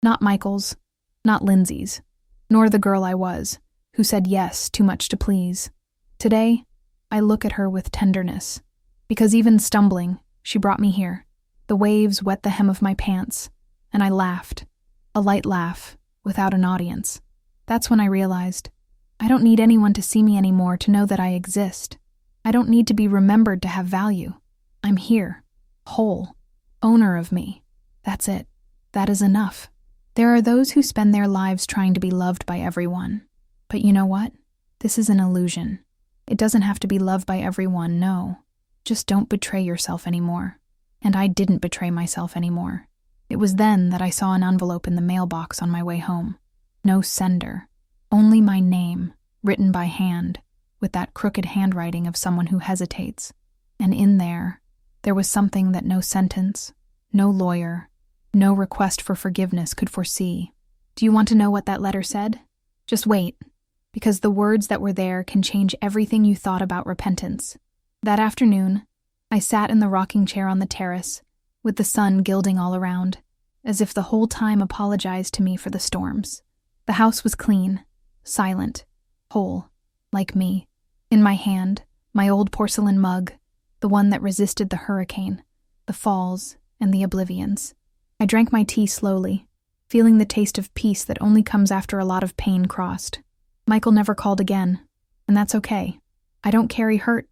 Not Michael's, not Lindsay's, nor the girl I was, who said yes too much to please. Today, I look at her with tenderness, because even stumbling, she brought me here. The waves wet the hem of my pants, and I laughed. A light laugh, without an audience. That's when I realized, I don't need anyone to see me anymore to know that I exist. I don't need to be remembered to have value. I'm here, whole, owner of me. That's it. That is enough. There are those who spend their lives trying to be loved by everyone. But you know what? This is an illusion. It doesn't have to be loved by everyone, no. Just don't betray yourself anymore. And I didn't betray myself anymore. It was then that I saw an envelope in the mailbox on my way home. No sender. Only my name, written by hand, with that crooked handwriting of someone who hesitates. And in there was something that no sentence, no lawyer, no request for forgiveness could foresee. Do you want to know what that letter said? Just wait, because the words that were there can change everything you thought about repentance. That afternoon, I sat in the rocking chair on the terrace, with the sun gilding all around, as if the whole time apologized to me for the storms. The house was clean, silent, whole, like me. In my hand, my old porcelain mug, the one that resisted the hurricane, the falls, and the oblivions. I drank my tea slowly, feeling the taste of peace that only comes after a lot of pain crossed. Michael never called again, and that's okay. I don't carry hurt.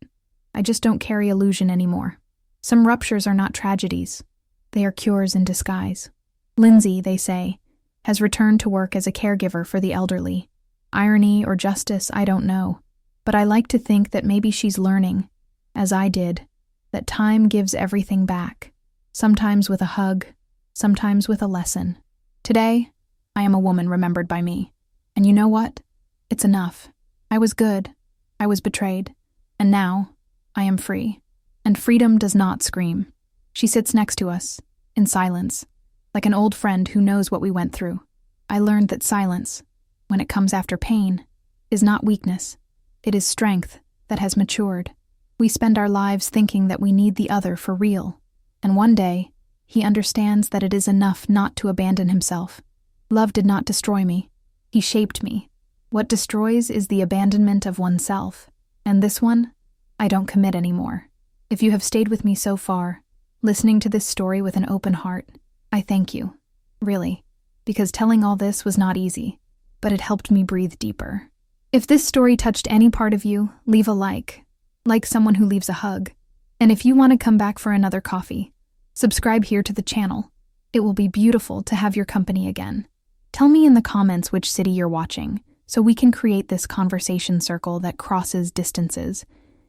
I just don't carry illusion anymore. Some ruptures are not tragedies. They are cures in disguise. Lindsay, they say, has returned to work as a caregiver for the elderly. Irony or justice, I don't know. But I like to think that maybe she's learning, as I did, that time gives everything back. Sometimes with a hug, sometimes with a lesson. Today, I am a woman remembered by me. And you know what? It's enough. I was good. I was betrayed. And now, I am free. And freedom does not scream. She sits next to us, in silence, like an old friend who knows what we went through. I learned that silence, when it comes after pain, is not weakness. It is strength that has matured. We spend our lives thinking that we need the other for real. And one day, he understands that it is enough not to abandon himself. Love did not destroy me. He shaped me. What destroys is the abandonment of oneself. And this one, I don't commit anymore. If you have stayed with me so far, listening to this story with an open heart, I thank you. Really. Because telling all this was not easy, but it helped me breathe deeper. If this story touched any part of you, leave a like someone who leaves a hug. And if you want to come back for another coffee, subscribe here to the channel. It will be beautiful to have your company again. Tell me in the comments which city you're watching, so we can create this conversation circle that crosses distances,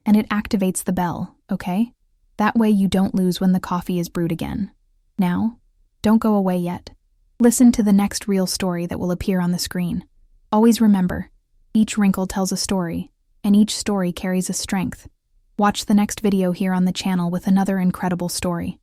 and it activates the bell, okay? That way you don't lose when the coffee is brewed again. Now, don't go away yet. Listen to the next real story that will appear on the screen. Always remember, each wrinkle tells a story, and each story carries a strength. Watch the next video here on the channel with another incredible story.